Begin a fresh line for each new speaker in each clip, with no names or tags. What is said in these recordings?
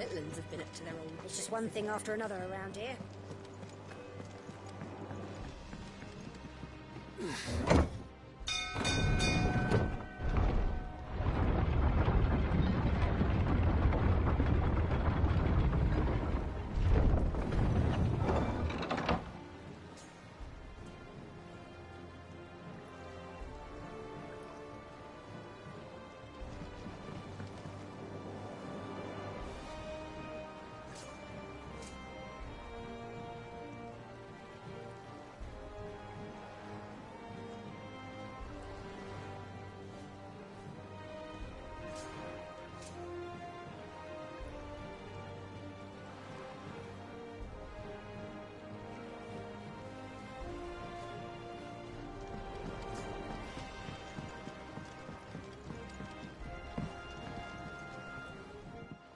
Litlans have been up to their old...
It's just one thing after another around here.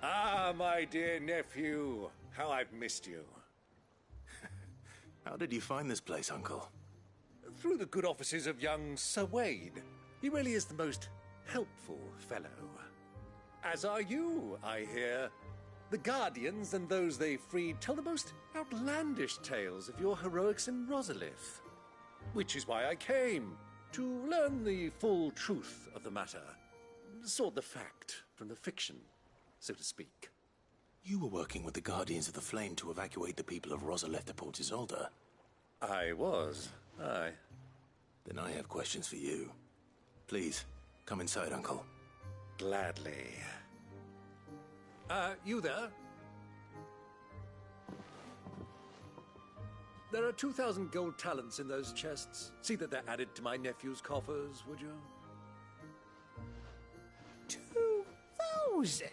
Ah, my dear nephew. How I've missed you.
How did you find this place, Uncle?
Through the good offices of young Sir Wade. He really is the most helpful fellow. As are you, I hear. The Guardians and those they freed tell the most outlandish tales of your heroics in Rosalith. Which is why I came, to learn the full truth of the matter. Sort the fact from the fiction, so to speak.
You were working with the Guardians of the Flame to evacuate the people of Rosalith to Port Isolde.
I was, aye.
Then I have questions for you. Please, come inside, Uncle.
Gladly. You there? There are 2,000 gold talents in those chests. See that they're added to my nephew's coffers, would you?
2,000?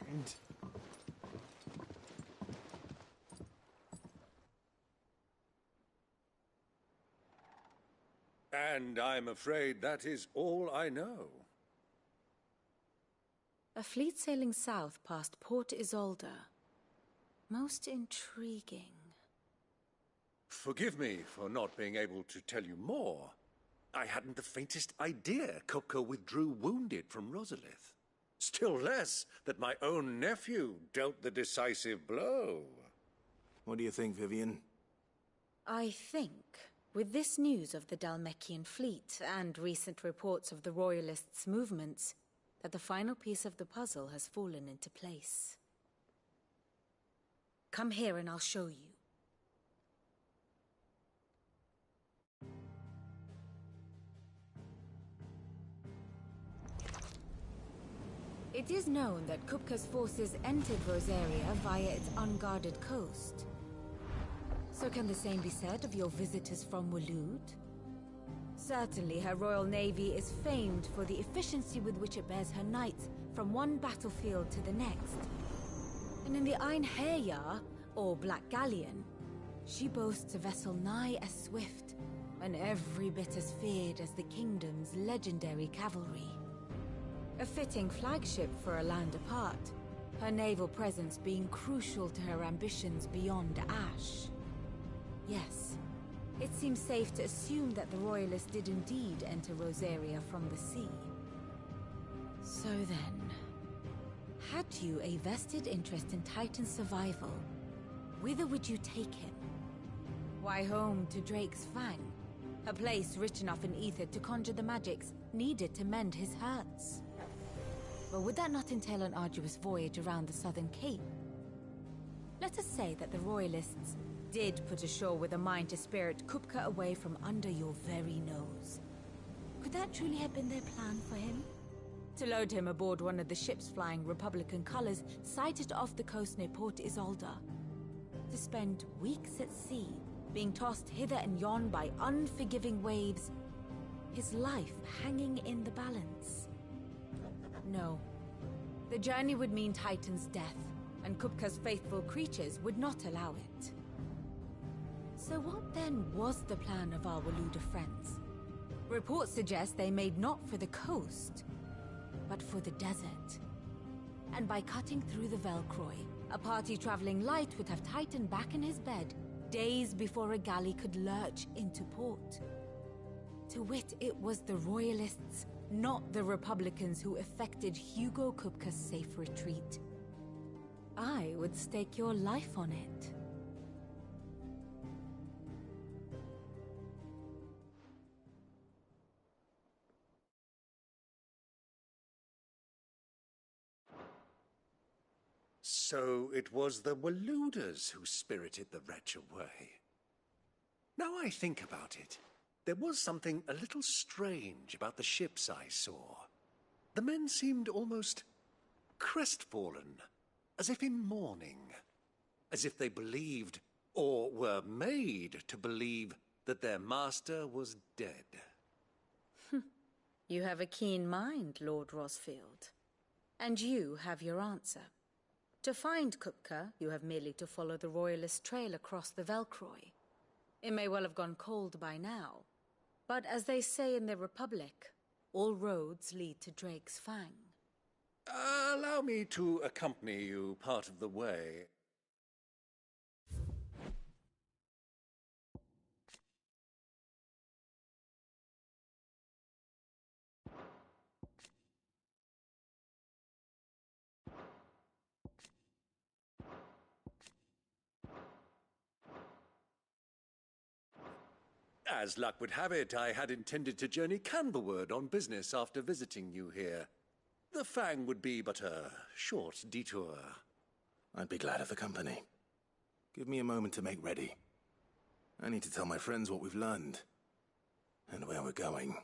And I'm afraid that is all I know.
A fleet sailing south past Port Isolde. Most intriguing.
Forgive me for not being able to tell you more. I hadn't the faintest idea Kupka withdrew wounded from Rosalith. Still less that my own nephew dealt the decisive blow.
What do you think, Vivian?
I think, with this news of the Dhalmekian fleet and recent reports of the Royalists' movements, that the final piece of the puzzle has fallen into place. Come here and I'll show you. It is known that Kupka's forces entered Rosaria via its unguarded coast. So can the same be said of your visitors from Waloed? Certainly her Royal Navy is famed for the efficiency with which it bears her knights from one battlefield to the next. And in the Einherjar, or Black Galleon, she boasts a vessel nigh as swift and every bit as feared as the kingdom's legendary cavalry. A fitting flagship for a land apart, her naval presence being crucial to her ambitions beyond Ash. Yes, it seems safe to assume that the Royalists did indeed enter Rosaria from the sea. So then, had you a vested interest in Titan's survival, whither would you take him? Why, home to Drake's Fang, a place rich enough in ether to conjure the magics needed to mend his hurts. But would that not entail an arduous voyage around the southern cape? Let us say that the Royalists did put ashore with a mind to spirit Kupka away from under your very nose. Could that truly have been their plan for him? To load him aboard one of the ships flying Republican colors sighted off the coast near Port Isolde. To spend weeks at sea, being tossed hither and yon by unforgiving waves, his life hanging in the balance. No. The journey would mean Titan's death, and Kupka's faithful creatures would not allow it. So what then was the plan of our Waloed friends? Reports suggest they made not for the coast, but for the desert. And by cutting through the Velcroy, a party traveling light would have Titan back in his bed days before a galley could lurch into port. To wit, it was the Royalists, not the Republicans, who effected Hugo Kupka's safe retreat. I would stake your life on it.
So it was the Waluders who spirited the wretch away. Now I think about it, there was something a little strange about the ships I saw. The men seemed almost crestfallen, as if in mourning, as if they believed, or were made to believe, that their master was dead.
You have a keen mind, Lord Rosfield. And you have your answer. To find Kupka, you have merely to follow the Royalist trail across the Velcroy. It may well have gone cold by now, but as they say in the Republic, all roads lead to Drake's Fang.
Allow me to accompany you part of the way. As luck would have it, I had intended to journey Canberward on business after visiting you here. The Fang would be but a short detour.
I'd be glad of the company. Give me a moment to make ready. I need to tell my friends what we've learned. And where we're going.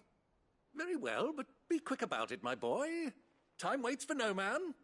Very well, but be quick about it, my boy. Time waits for no man.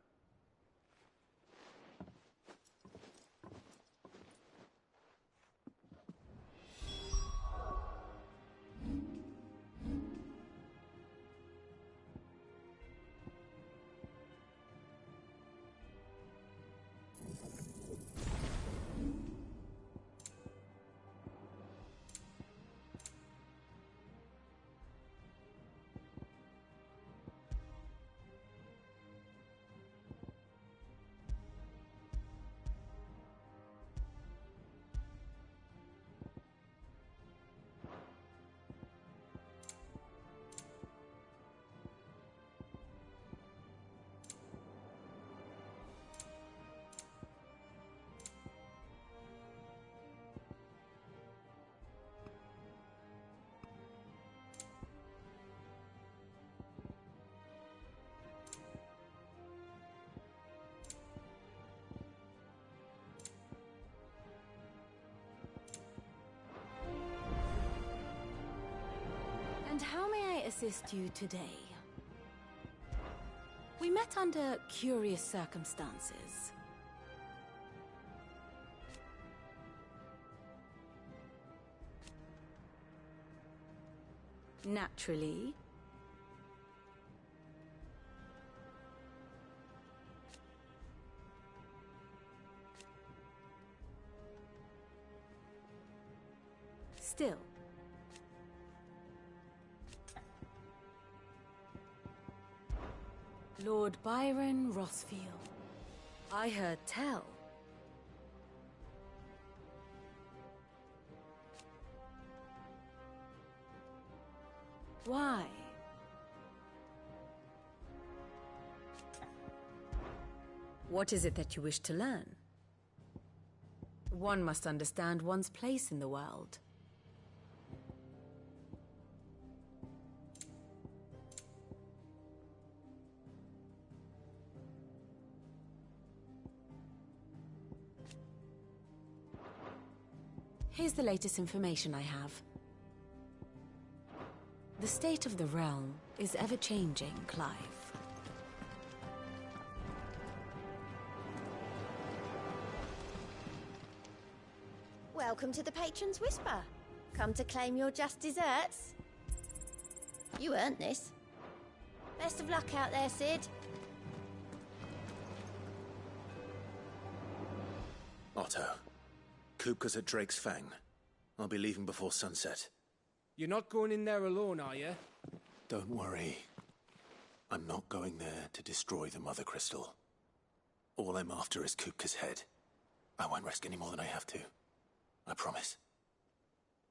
And how may I assist you today? We met under curious circumstances. Naturally. Still. Lord Byron Rosfield. I heard tell. Why? What is it that you wish to learn? One must understand one's place in the world. Here's the latest information I have. The state of the realm is ever-changing, Clive.
Welcome to the Patron's Whisper. Come to claim your just desserts. You earned this. Best of luck out there, Sid.
Otto. Kupka's at Drake's Fang. I'll be leaving before sunset.
You're not going in there alone, are you?
Don't worry. I'm not going there to destroy the Mother Crystal. All I'm after is Kupka's head. I won't risk any more than I have to. I promise.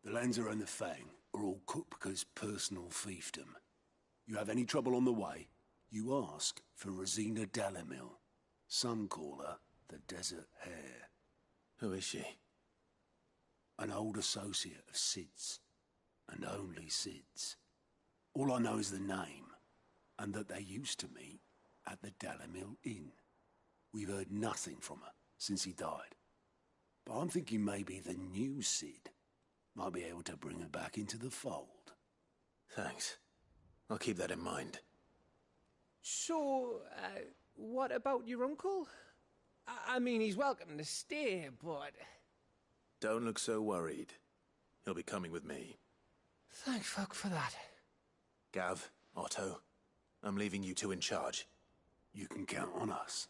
The Lancer and the Fang are all Kupka's personal fiefdom. You have any trouble on the way, you ask for Rosina Dalamil, Suncaller, the Desert Hare.
Who is she?
An old associate of Sid's, and only Sid's. All I know is the name, and that they used to meet at the Dalamil Inn. We've heard nothing from her since he died. But I'm thinking maybe the new Sid might be able to bring her back into the fold.
Thanks. I'll keep that in mind.
So, what about your uncle? I mean, he's welcome to stay, but...
Don't look so worried. He'll be coming with me.
Thank fuck for that.
Gav, Otto, I'm leaving you two in charge.
You can count on us.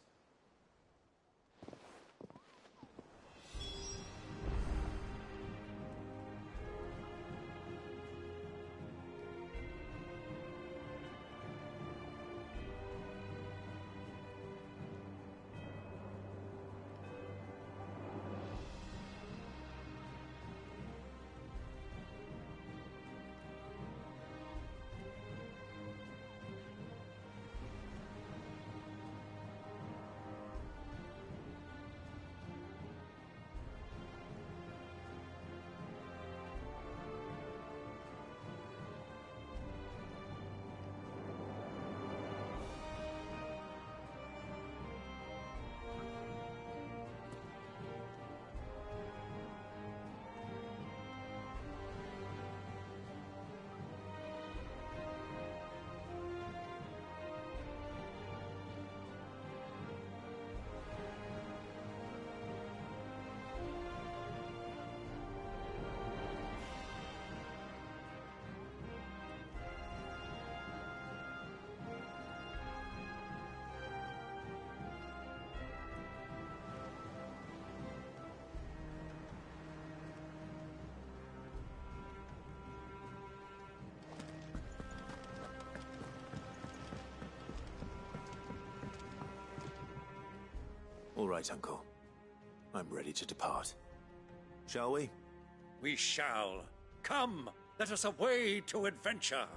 All right, Uncle. I'm ready to depart. Shall we?
We shall. Come, let us away to adventure.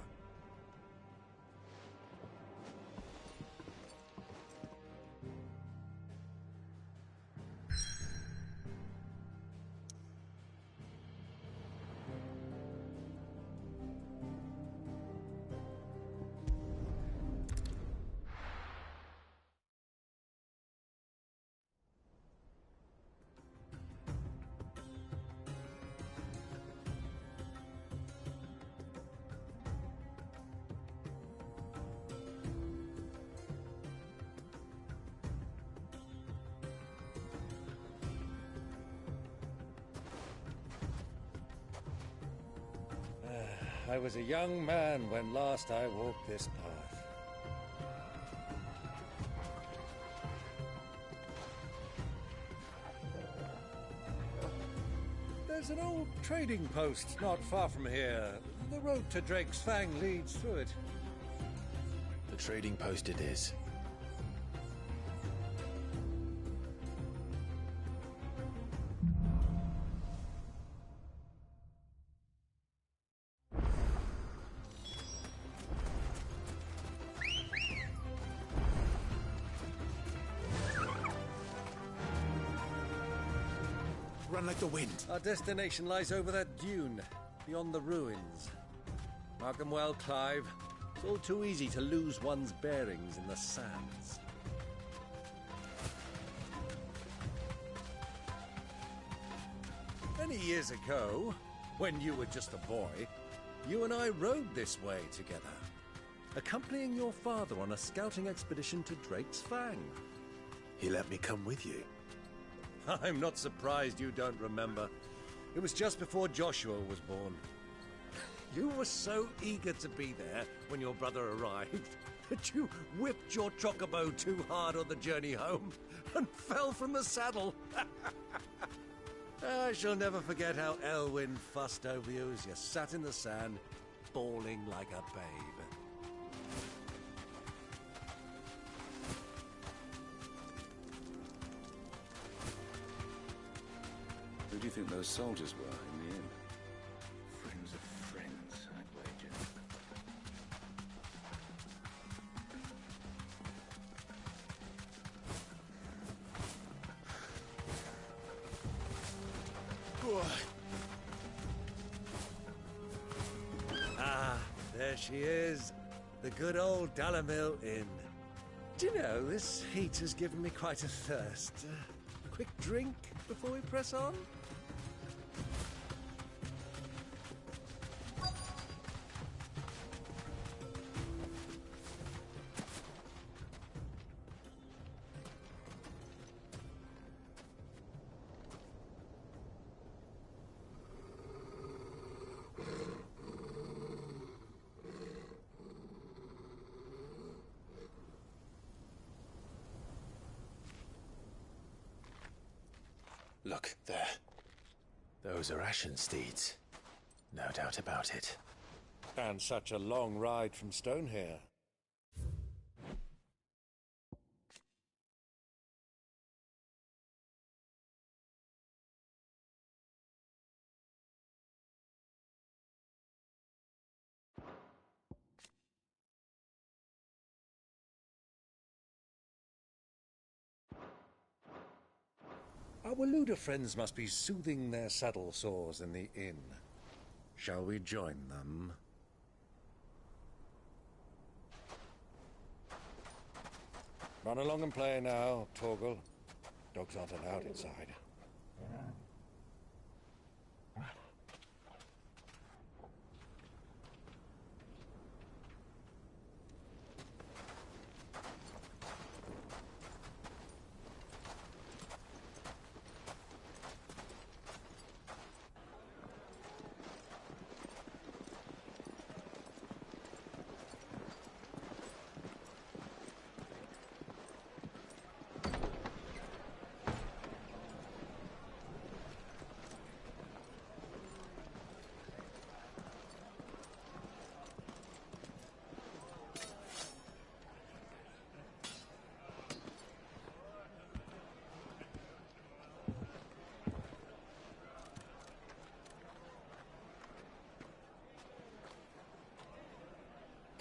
I was a young man when last I walked this path. There's an old trading post not far from here. The road to Drake's Fang leads through it.
The trading post it is. Run like the wind.
Our destination lies over that dune, beyond the ruins. Mark them well, Clive. It's all too easy to lose one's bearings in the sands. Many years ago, when you were just a boy, you and I rode this way together, accompanying your father on a scouting expedition to Drake's Fang.
He let me come with you.
I'm not surprised you don't remember. It was just before Joshua was born. You were so eager to be there when your brother arrived that you whipped your chocobo too hard on the journey home and fell from the saddle. I shall never forget how Elwyn fussed over you as you sat in the sand, bawling like a babe.
Who do you think those soldiers were in the inn? Friends of friends, I'd wager.
Ah, there she is. The good old Dalamil Inn. Do you know, this heat has given me quite a thirst. A quick drink before we press on?
Look, there. Those are Ashen steeds. No doubt about it.
And such a long ride from Stonehair. Our Waluda friends must be soothing their saddle sores in the inn. Shall we join them? Run along and play now, Torgal. Dogs aren't allowed inside.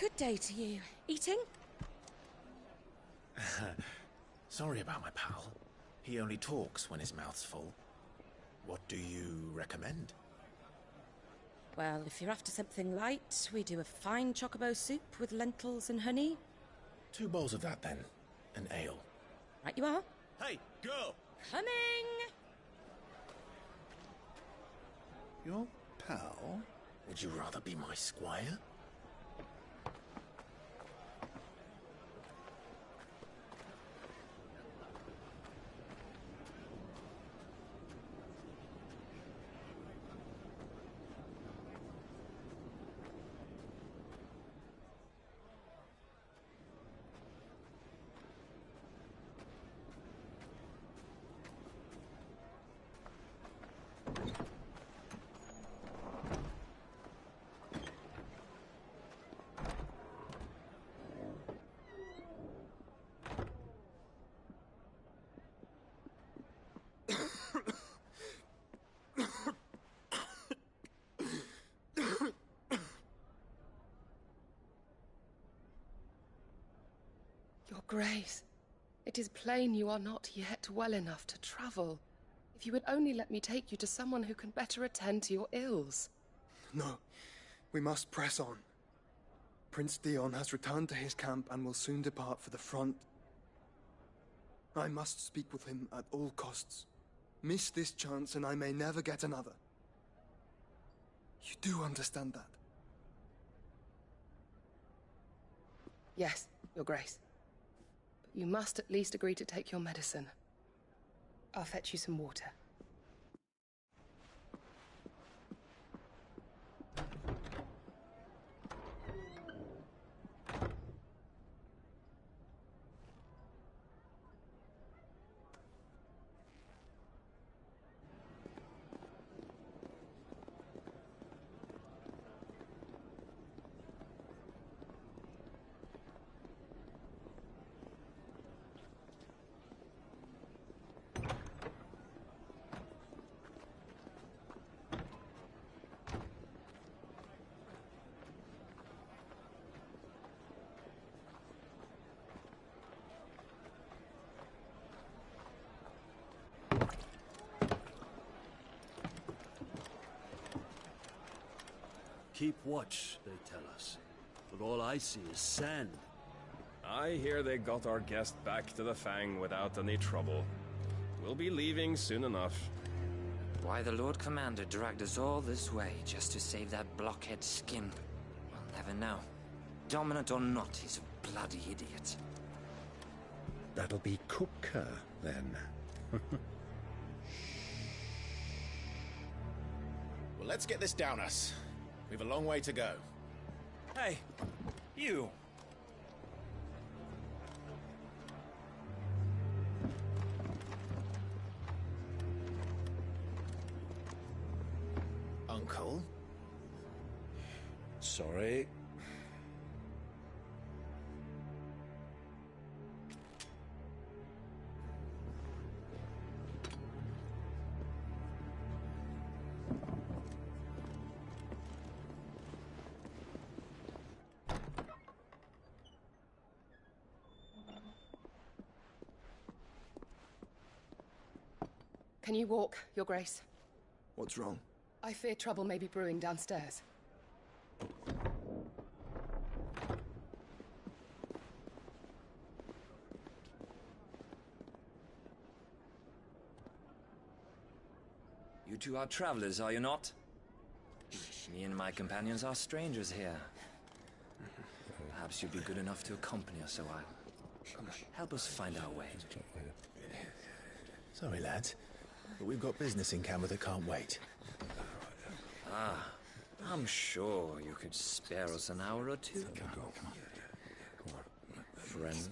Good day to you. Eating?
Sorry about my pal. He only talks when his mouth's full. What do you recommend?
Well, if you're after something light, we do a fine chocobo soup with lentils and honey.
2 bowls of that, then. An ale.
Right you are.
Hey, girl!
Coming!
Your pal?
Would you rather be my squire?
Your Grace, it is plain you are not yet well enough to travel. If you would only let me take you to someone who can better attend to your ills.
No, we must press on. Prince Theon has returned to his camp and will soon depart for the front. I must speak with him at all costs. Miss this chance and I may never get another. You do understand that?
Yes, Your Grace. But you must at least agree to take your medicine. I'll fetch you some water.
keep watch, they tell us. But all I see is sand.
I hear they got our guest back to the Fang without any trouble. We'll be leaving soon enough.
Why the Lord Commander dragged us all this way just to save that blockhead Skimp, we'll never know. Dominant or not, he's a bloody idiot.
That'll be Kupka, then.
Well, let's get this down us. We've a long way to go.
Hey, you!
Uncle?
Sorry.
Can you walk, Your Grace?
What's wrong?
I fear trouble may be brewing downstairs.
You two are travelers, are you not? Me and my companions are strangers here. Perhaps you'd be good enough to accompany us a while. Help us find our way.
Sorry, lads, but we've got business in Camber that can't wait.
Ah, I'm sure you could spare us an hour or two. Friend.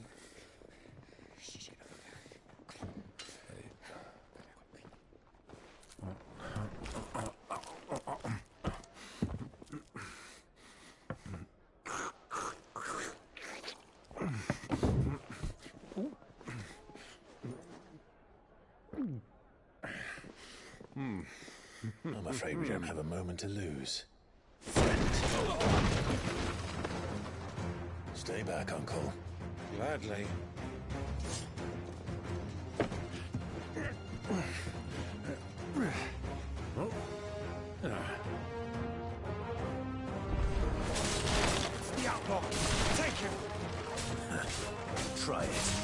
I'm afraid we don't have a moment to lose. Stay back, Uncle.
Gladly.
The outlaw! Take him!
Try it.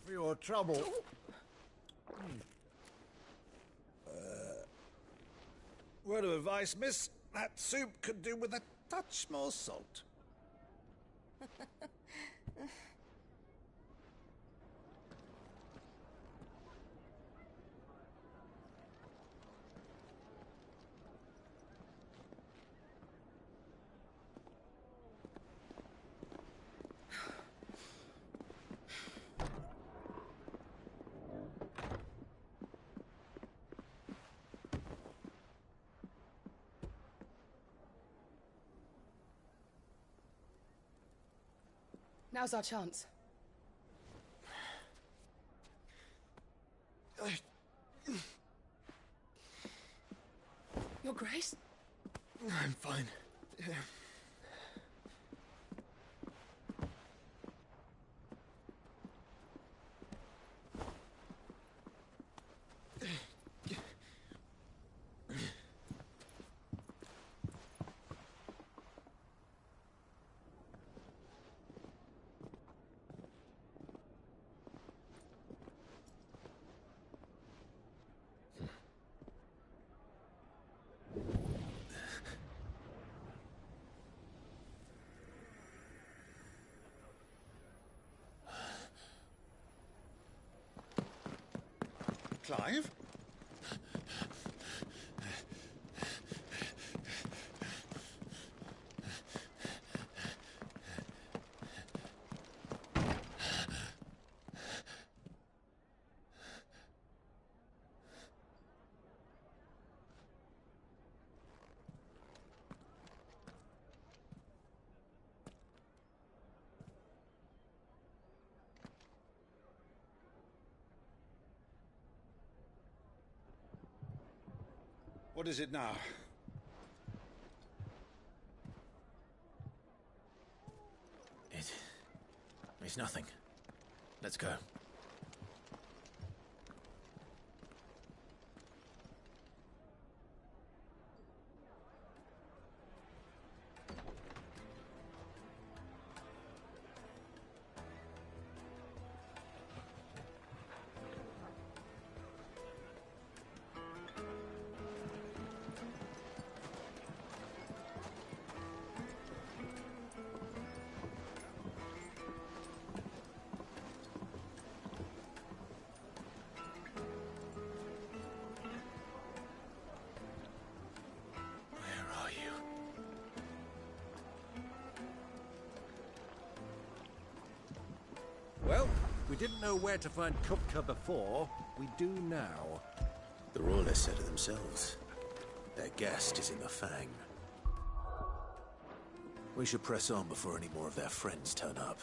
For your trouble. Word of advice, miss. That soup could do with a touch more salt.
Now's our chance. Your Grace?
I'm fine.
Clive? What is it now?
It's nothing. Let's go.
Well, we didn't know where to find Kupka before. We do now.
The Royalists said it themselves. Their guest is in the Fang. We should press on before any more of their friends turn up.